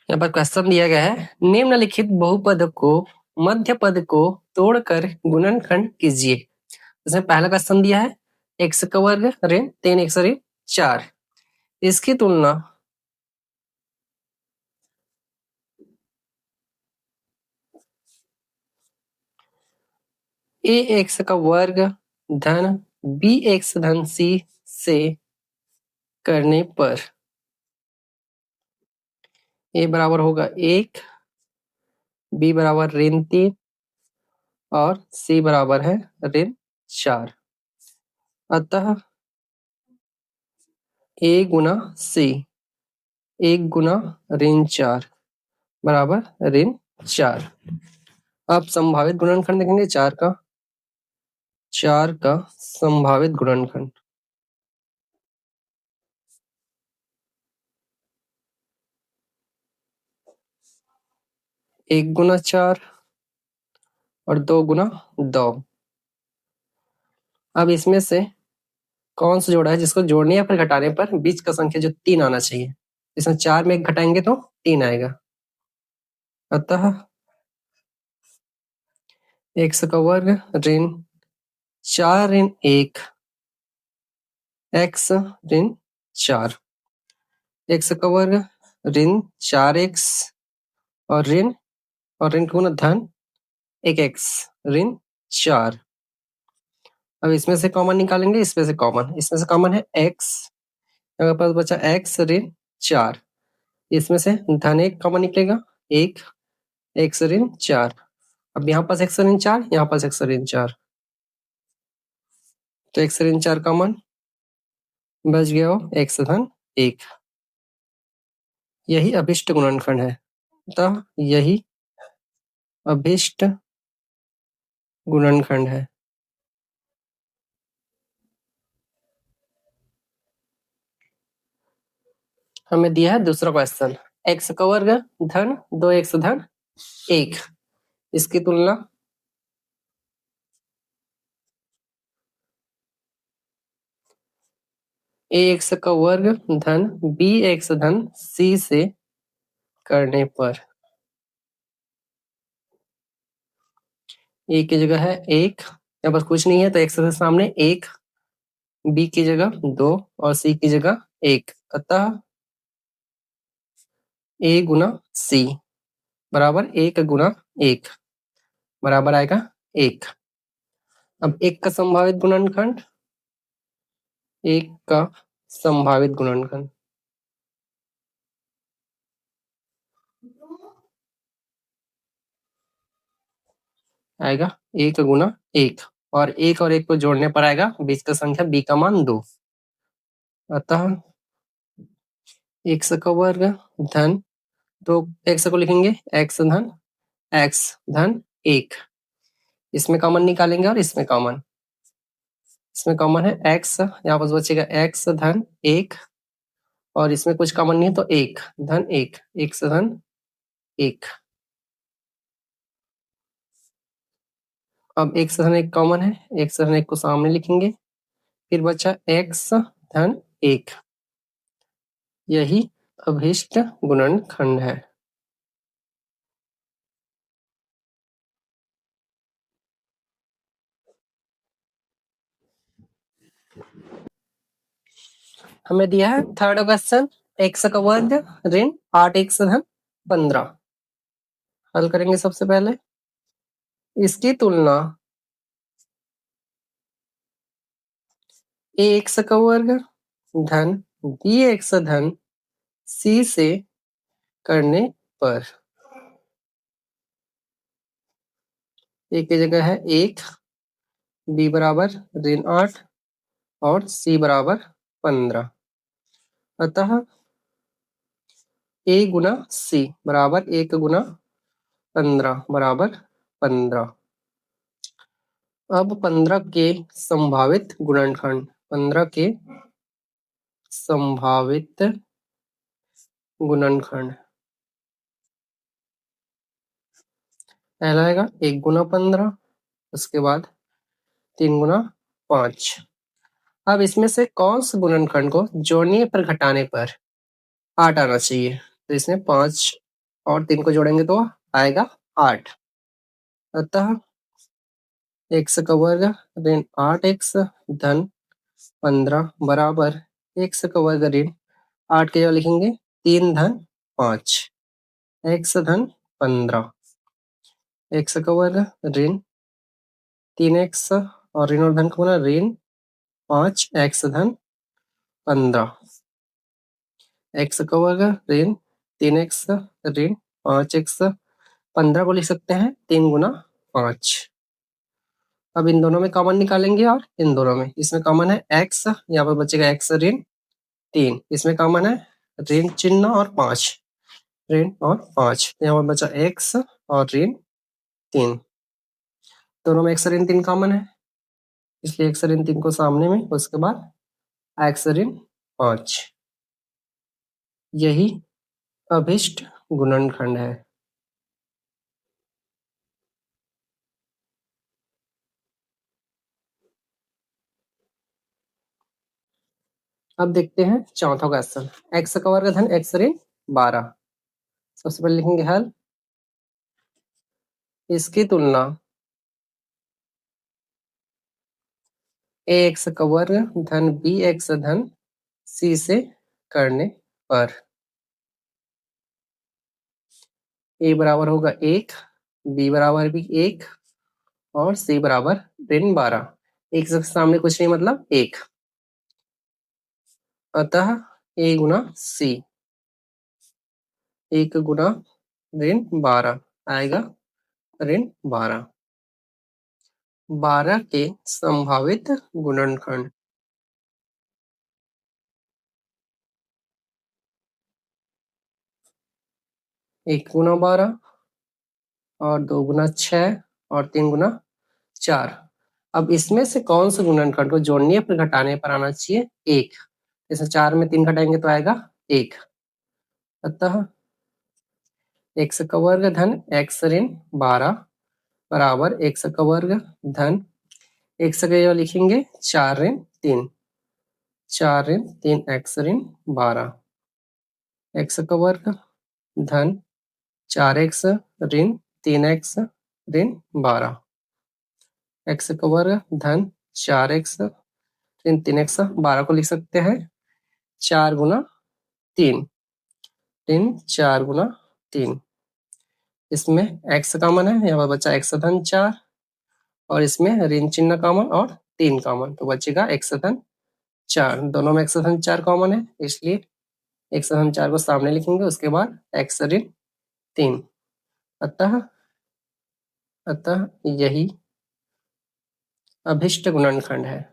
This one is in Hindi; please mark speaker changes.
Speaker 1: यहाँ पर क्वेश्चन दिया गया है, निम्नलिखित बहुपद को मध्य पद को तोड़कर गुणनखंड कीजिए। इसमें पहला क्वेश्चन दिया है x का वर्ग ऋण 3x ऋण 4, इसकी तुलना ax का वर्ग धन bx धन c से करने पर a बराबर होगा 1, b बराबर ऋण 3 और c बराबर है ऋण 4। अतः a गुना c 1 गुना ऋण 4 बराबर ऋण 4। अब संभावित गुणनखंड देखेंगे 4 का संभावित गुणनखंड 1 गुना 4 और 2 गुना 2। अब इसमें से कौन सा जोड़ा है जिसको जोड़ने या फिर घटाने पर बीच का संख्या जो 3 आना चाहिए। इसमें 4 में 1 घटाएंगे तो 3 आएगा। अतः x का वर्ग ऋण 4 ऋण 1 x ऋण 4, x का वर्ग ऋण 4x और ऋण गुना धन 1x ऋण 4। अब इसमें से कॉमन निकालेंगे, इसमें से कॉमन है x, हमारे पास बचा x ऋण 4, इसमें से धन 1 कॉमन निकलेगा 1 x ऋण 4। अब यहाँ पास x ऋण 4, यहाँ पास x ऋण 4, तो x ऋण 4 कॉमन बच गया हो x धन 1। यही अभिष्ट गुणनखंड है, अतः यही अभिष्ट गुणनखंड है। हमें दिया है दूसरा क्वेश्चन, x का वर्ग धन 2x धन 1, इसकी तुलना ax का वर्ग धन bx धन c से करने पर a की जगह है 1, यहाँ पर कुछ नहीं है तो x के सामने 1, b की जगह 2 और c की जगह 1, अतः a गुना c बराबर 1 गुना 1 बराबर आएगा 1। अब 1 का संभावित गुणनखंड, 1 का संभावित गुणनखंड आएगा 1 गुना 1 और 1 और 1 को जोड़ने पर आएगा बीच का संख्या b का मान 2। अतः x का वर्ग धन 2, x को लिखेंगे x धन 1, इसमें कॉमन निकालेंगे और इसमें कॉमन है x, यहाँ पर बचेगा x धन 1 और इसमें कुछ कॉमन नहीं है तो 1 धन 1, x धन 1। अब x धन 1 कॉमन है, x धन 1 को सामने लिखेंगे, फिर बचा x धन 1, यही अभिष्ट गुणनखंड है। हमें दिया है थर्ड क्वेश्चन, x का वर्ग ऋण 8x धन 15। हल करेंगे सबसे पहले, इसकी तुलना ax का वर्ग धन bx धन c से करने पर a की जगह है 1, b बराबर ऋण 8 और c बराबर 15, अतः a गुना c बराबर 1 गुना 15 बराबर 15। अब 15 के संभावित गुणनखंड, 15 के संभावित गुणनखंड पहला आएगा 1 गुना 15, उसके बाद 3 गुना 5। अब इसमें से कौन से गुणनखंड को जोड़ने पर घटाने पर 8 आना चाहिए, तो इसमें 5 और 3 को जोड़ेंगे तो आएगा 8। अतः x का वर्ग ऋण 8x धन 15 बराबर x का वर्ग ऋण 8 के जगह लिखेंगे 3 धन 5 x धन 15, x का वर्ग ऋण 3x और ऋण और धन को बोला ऋण 5x धन 15, x का वर्ग ऋण 3x ऋण 5x 15 को लिख सकते हैं 3 गुना 5। अब इन दोनों में कॉमन निकालेंगे और इन दोनों में, इसमें कॉमन है x, यहाँ पर बचेगा x ऋण 3, इसमें कॉमन है ऋण चिन्ह और 5, ऋण और 5, तो यहाँ पर बचा x और ऋण 3। दोनों में x ऋण 3 कॉमन है, इसलिए x ऋण 3 को सामने में, उसके बाद x ऋण 5। यही अभिष्ट गुणनखंड है। अब देखते हैं चौथा क्वेश्चन, x का वर्ग धन x ऋण 12। सबसे पहले लिखेंगे हल, इसकी तुलना ax का वर्ग धन bx धन c से करने पर a बराबर होगा 1, b बराबर भी 1 और c बराबर ऋण 12। एक से सामने कुछ नहीं मतलब 1, अतः a गुना c, 1 गुना ऋण 12 आएगा ऋण 12। 12 के संभावित गुणनखंड, 1 गुना 12 और 2 गुना 6 और 3 गुना 4। अब इसमें से कौन सा गुणनखंड को जोड़ने पर घटाने पर आना चाहिए 1। जैसे 4 में 3 घटाएंगे तो आएगा 1। अतः x का वर्ग धन x ऋण 12 बराबर x का वर्ग धन x का जगह लिखेंगे 4 ऋण 3, 4 ऋण 3 x ऋण 12, x का वर्ग धन 4x ऋण 3x ऋण 12, x का वर्ग धन 4x ऋण 3x 12 को लिख सकते हैं 4 गुना 3 ऋण 4 गुना 3। इसमें x कॉमन है, यहाँ पर बचा x धन 4 और इसमें ऋण चिन्ह कॉमन और 3 कॉमन, तो बचेगा x धन 4। दोनों में x धन 4 कॉमन है, इसलिए x धन 4 को सामने लिखेंगे, उसके बाद x ऋण 3। अतः यही अभिष्ट गुणनखंड है।